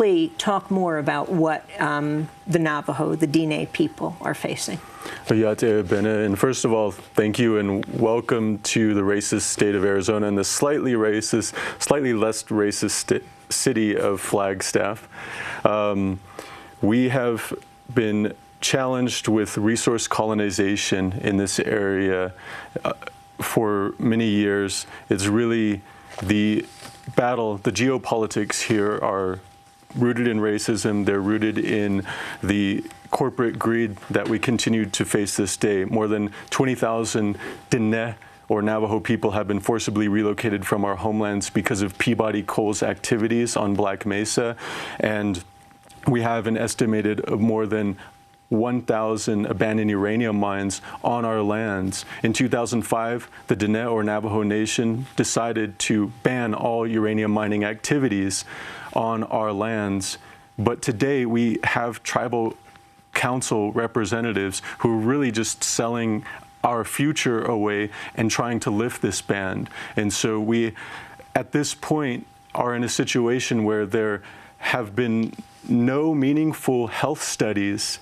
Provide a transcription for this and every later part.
quickly talk more about what the Navajo, the Diné people are facing. And first of all, thank you and welcome to the racist state of Arizona and the slightly less racist city of Flagstaff. We have been challenged with resource colonization in this area for many years. It's really the battle, the geopolitics here are rooted in racism. They're rooted in the corporate greed that we continue to face this day. More than 20,000 Diné or Navajo people have been forcibly relocated from our homelands because of Peabody Coal's activities on Black Mesa. And we have an estimated of more than 1,000 abandoned uranium mines on our lands. In 2005, the Diné or Navajo Nation decided to ban all uranium mining activities on our lands. But today we have tribal council representatives who are really just selling our future away and trying to lift this ban. And so we, at this point, are in a situation where there have been no meaningful health studies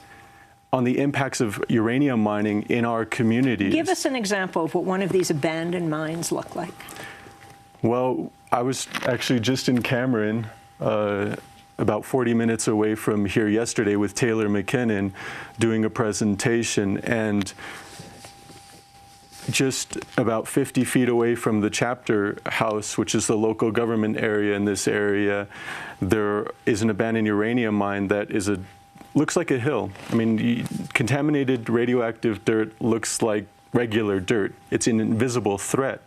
on the impacts of uranium mining in our communities. Give us an example of what one of these abandoned mines look like. Well, I was actually just in Cameron, about 40 minutes away from here yesterday with Taylor McKinnon doing a presentation, and just about 50 feet away from the chapter house, which is the local government area in this area, there is an abandoned uranium mine that is looks like a hill. I mean, contaminated radioactive dirt looks like regular dirt. It's an invisible threat.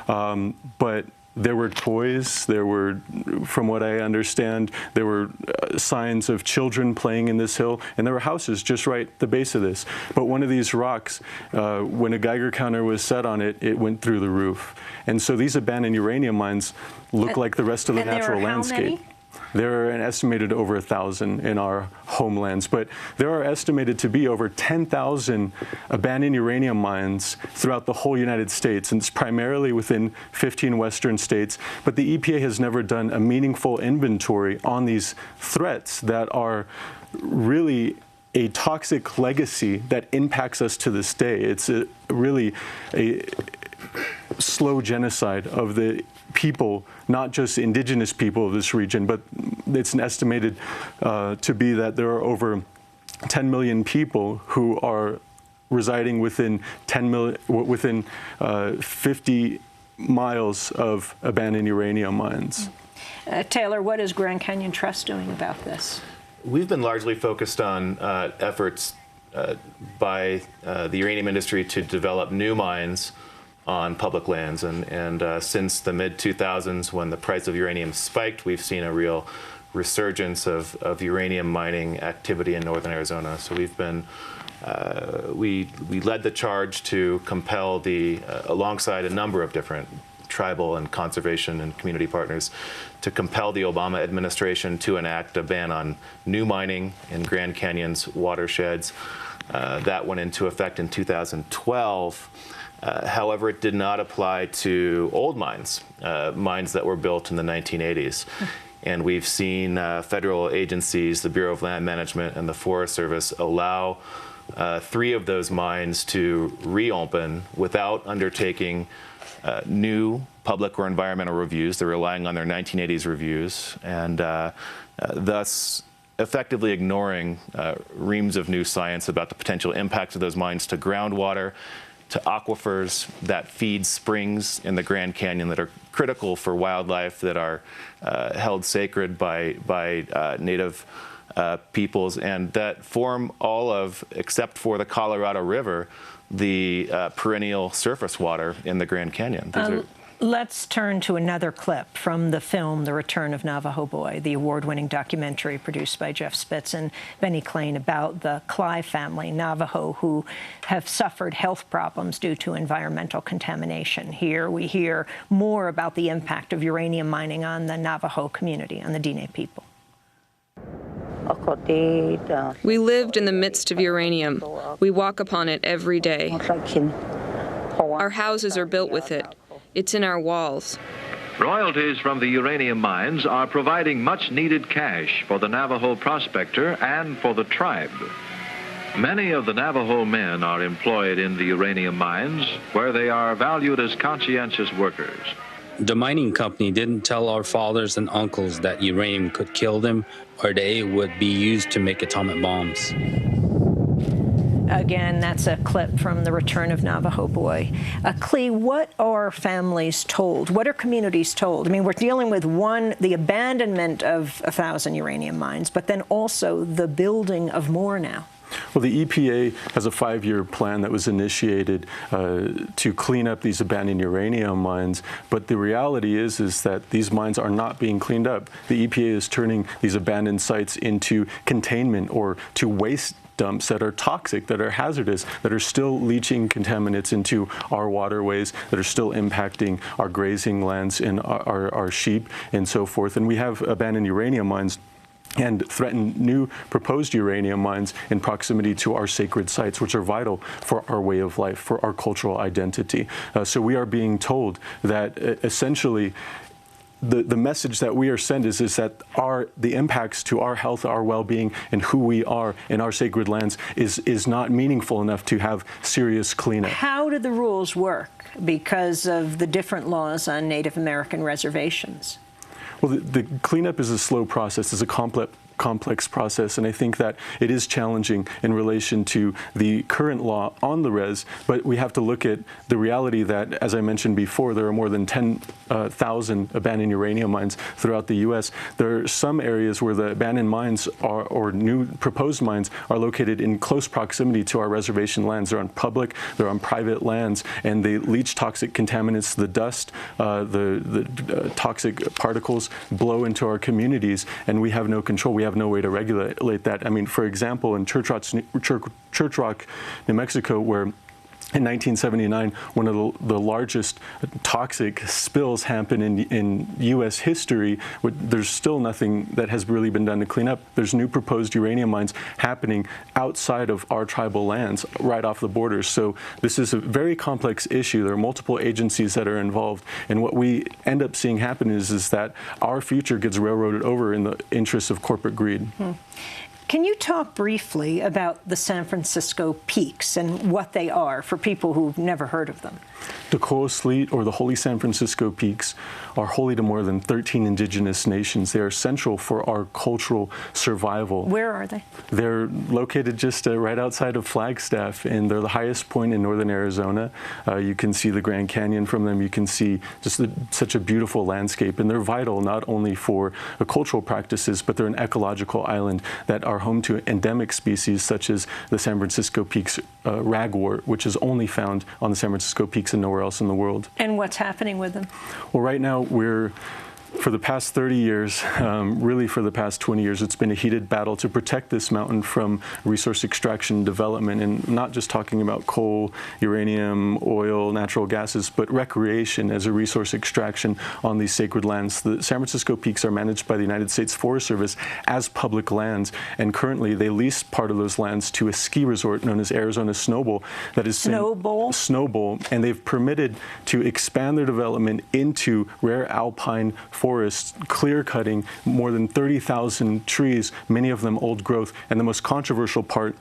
But there were toys, there were, from what I understand, there were signs of children playing in this hill, and there were houses just right at the base of this. But one of these rocks, when a Geiger counter was set on it, it went through the roof. And so these abandoned uranium mines look like the rest of the natural landscape. Many? There are an estimated over 1,000 in our homelands, but there are estimated to be over 10,000 abandoned uranium mines throughout the whole United States, and it's primarily within 15 western states. But the EPA has never done a meaningful inventory on these threats that are really a toxic legacy that impacts us to this day. It's really a slow genocide of the people, not just indigenous people of this region, but it's estimated to be that there are over 10 million people who are residing within 50 miles of abandoned uranium mines. Taylor, what is Grand Canyon Trust doing about this? We've been largely focused on efforts by the uranium industry to develop new mines on public lands, and since the mid-2000s, when the price of uranium spiked, we've seen a real resurgence of uranium mining activity in northern Arizona. So we've been we led the charge to compel alongside a number of different tribal and conservation and community partners, to compel the Obama administration to enact a ban on new mining in Grand Canyon's watersheds. That went into effect in 2012. However, it did not apply to old mines, mines that were built in the 1980s. And we've seen federal agencies, the Bureau of Land Management and the Forest Service, allow 3 of those mines to reopen without undertaking new public or environmental reviews. They're relying on their 1980s reviews, and thus effectively ignoring reams of new science about the potential impacts of those mines to groundwater, to aquifers that feed springs in the Grand Canyon that are critical for wildlife, that are held sacred by Native peoples, and that form all of, except for the Colorado River, the perennial surface water in the Grand Canyon. Let's turn to another clip from the film The Return of Navajo Boy, the award-winning documentary produced by Jeff Spitz and Benny Klain about the Clive family, Navajo, who have suffered health problems due to environmental contamination. Here we hear more about the impact of uranium mining on the Navajo community, on the Diné people. We lived in the midst of uranium. We walk upon it every day. Our houses are built with it. It's in our walls. Royalties from the uranium mines are providing much-needed cash for the Navajo prospector and for the tribe. Many of the Navajo men are employed in the uranium mines, where they are valued as conscientious workers. The mining company didn't tell our fathers and uncles that uranium could kill them or that it would be used to make atomic bombs. Again, that's a clip from The Return of Navajo Boy. Clee, what are families told? What are communities told? I mean, we're dealing with the abandonment of 1,000 uranium mines, but then also the building of more now. Well, the EPA has a 5-year plan that was initiated to clean up these abandoned uranium mines, but the reality is that these mines are not being cleaned up. The EPA is turning these abandoned sites into containment or to waste dumps that are toxic, that are hazardous, that are still leaching contaminants into our waterways, that are still impacting our grazing lands and our sheep and so forth. And we have abandoned uranium mines and threaten new proposed uranium mines in proximity to our sacred sites, which are vital for our way of life, for our cultural identity. So we are being told that essentially the message that we are sent is that the impacts to our health, our well-being, and who we are in our sacred lands is not meaningful enough to have serious cleanup. How do the rules work because of the different laws on Native American reservations? Well, the cleanup is a slow process. It's a complex process, and I think that it is challenging in relation to the current law on the res, but we have to look at the reality that, as I mentioned before, there are more than 10,000 abandoned uranium mines throughout the U.S. There are some areas where the abandoned mines or new proposed mines are located in close proximity to our reservation lands. They're on public, they're on private lands, and they leach toxic contaminants. The dust, the toxic particles blow into our communities, and we have no control. We have no way to regulate that. I mean, for example, in Church Rock, New Mexico, where in 1979, one of the largest toxic spills happened in U.S. history. There's still nothing that has really been done to clean up. There's new proposed uranium mines happening outside of our tribal lands, right off the borders. So this is a very complex issue. There are multiple agencies that are involved, and what we end up seeing happen is that our future gets railroaded over in the interests of corporate greed. Can you talk briefly about the San Francisco Peaks and what they are for people who've never heard of them? The Coral Sleet, or the Holy San Francisco Peaks, are holy to more than 13 indigenous nations. They are central for our cultural survival. Where are they? They're located just right outside of Flagstaff, and they're the highest point in northern Arizona. You can see the Grand Canyon from them. You can see just such a beautiful landscape, and they're vital not only for the cultural practices, but they're an ecological island that are home to endemic species such as the San Francisco Peaks ragwort, which is only found on the San Francisco Peaks and nowhere else in the world. And what's happening with them? Well, right now for the past 30 years, really for the past 20 years, it's been a heated battle to protect this mountain from resource extraction and development, and not just talking about coal, uranium, oil, natural gases, but recreation as a resource extraction on these sacred lands. The San Francisco Peaks are managed by the United States Forest Service as public lands, and currently they lease part of those lands to a ski resort known as Arizona Snow Bowl. That is Snow Bowl, and they've permitted to expand their development into rare alpine forests, clear-cutting more than 30,000 trees, many of them old growth. And the most controversial part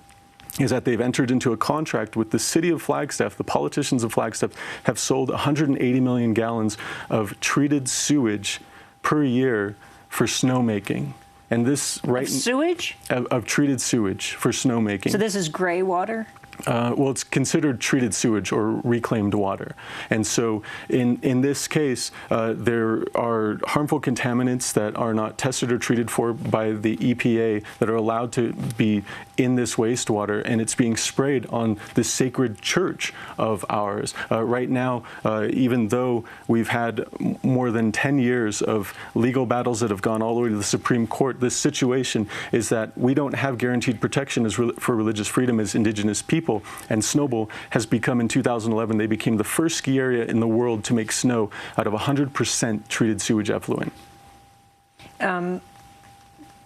is that they've entered into a contract with the city of Flagstaff. The politicians of Flagstaff have sold 180 million gallons of treated sewage per year for snowmaking. And this sewage? Of treated sewage for snowmaking. So this is gray water? Well, it's considered treated sewage or reclaimed water. And so in this case, there are harmful contaminants that are not tested or treated for by the EPA that are allowed to be in this wastewater, and it's being sprayed on this sacred church of ours. Right now, even though we've had more than 10 years of legal battles that have gone all the way to the Supreme Court, this situation is that we don't have guaranteed protection for religious freedom as indigenous people. And Snow Bowl has become, in 2011, they became the first ski area in the world to make snow out of 100% treated sewage effluent.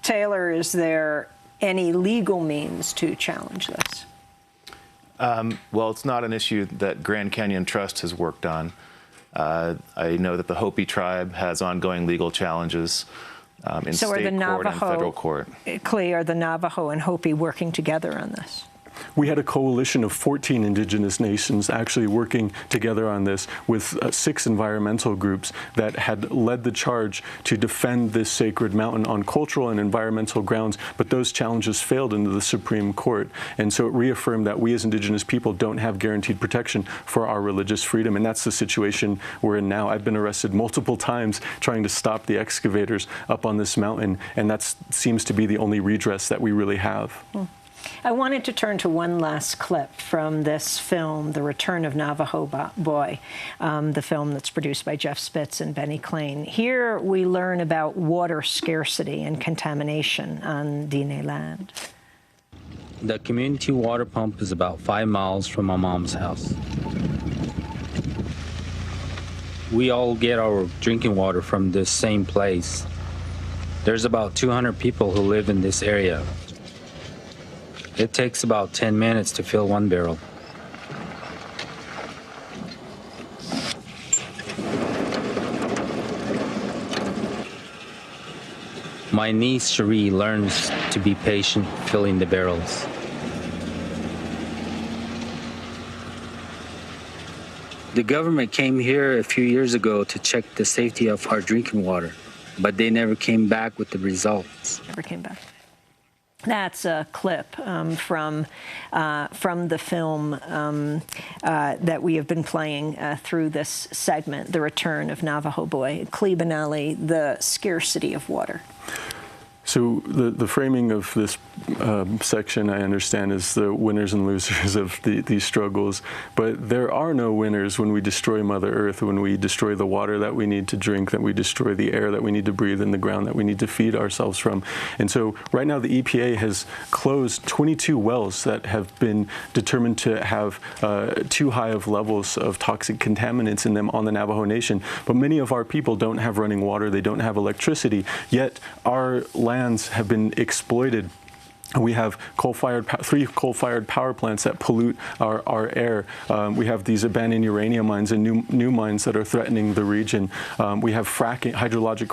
Taylor, is there any legal means to challenge this? Well, it's not an issue that Grand Canyon Trust has worked on. I know that the Hopi tribe has ongoing legal challenges in So state court and federal court. Clay, are the Navajo and Hopi working together on this? We had a coalition of 14 indigenous nations actually working together on this with 6 environmental groups that had led the charge to defend this sacred mountain on cultural and environmental grounds, but those challenges failed into the Supreme Court. And so it reaffirmed that we as indigenous people don't have guaranteed protection for our religious freedom, and that's the situation we're in now. I've been arrested multiple times trying to stop the excavators up on this mountain, and that seems to be the only redress that we really have. I wanted to turn to one last clip from this film, The Return of Navajo Boy, the film that's produced by Jeff Spitz and Benny Klain. Here we learn about water scarcity and contamination on Diné land. The community water pump is about 5 miles from my mom's house. We all get our drinking water from this same place. There's about 200 people who live in this area. It takes about 10 minutes to fill 1 barrel. My niece Cherie learns to be patient filling the barrels. The government came here a few years ago to check the safety of our drinking water, but they never came back with the results. Never came back. That's a clip from the film that we have been playing through this segment, The Return of Navajo Boy. Clee Benally, the scarcity of water. So the framing of this section, I understand, is the winners and losers of these struggles. But there are no winners when we destroy Mother Earth, when we destroy the water that we need to drink, that we destroy the air that we need to breathe in the ground that we need to feed ourselves from. And so right now the EPA has closed 22 wells that have been determined to have too high of levels of toxic contaminants in them on the Navajo Nation. But many of our people don't have running water, they don't have electricity, yet our lands have been exploited. We have 3 coal-fired power plants that pollute our air. We have these abandoned uranium mines and new mines that are threatening the region. We have hydrologic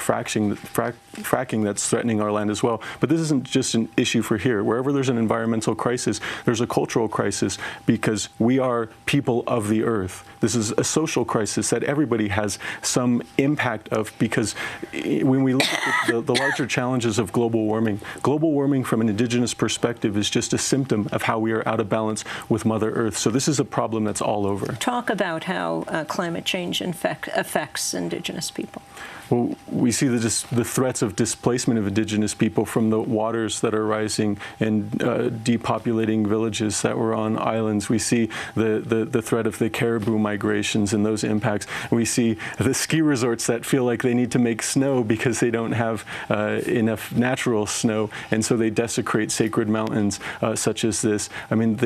fracking that's threatening our land as well. But this isn't just an issue for here. Wherever there's an environmental crisis, there's a cultural crisis because we are people of the earth. This is a social crisis that everybody has some impact of, because when we look at the larger challenges of global warming from an indigenous perspective is just a symptom of how we are out of balance with Mother Earth. So this is a problem that's all over. Talk about how climate change affects indigenous people. Well, we see the threats of displacement of indigenous people from the waters that are rising and depopulating villages that were on islands. We see the threat of the caribou migrations and those impacts. We see the ski resorts that feel like they need to make snow because they don't have enough natural snow, and so they desecrate sacred mountains such as this. I mean,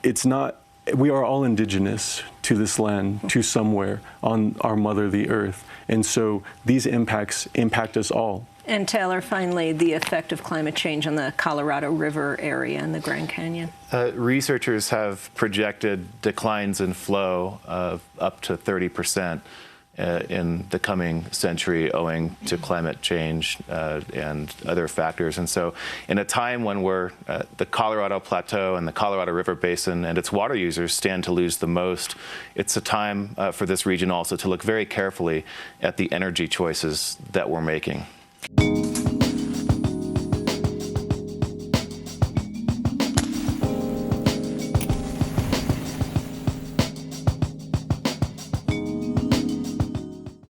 it's not. We are all indigenous to this land, to somewhere on our mother, the earth. And so these impacts impact us all. And Taylor, finally, the effect of climate change on the Colorado River area and the Grand Canyon. Researchers have projected declines in flow of up to 30% in the coming century owing to climate change and other factors. And so in a time when the Colorado Plateau and the Colorado River Basin and its water users stand to lose the most, it's a time for this region also to look very carefully at the energy choices that we're making.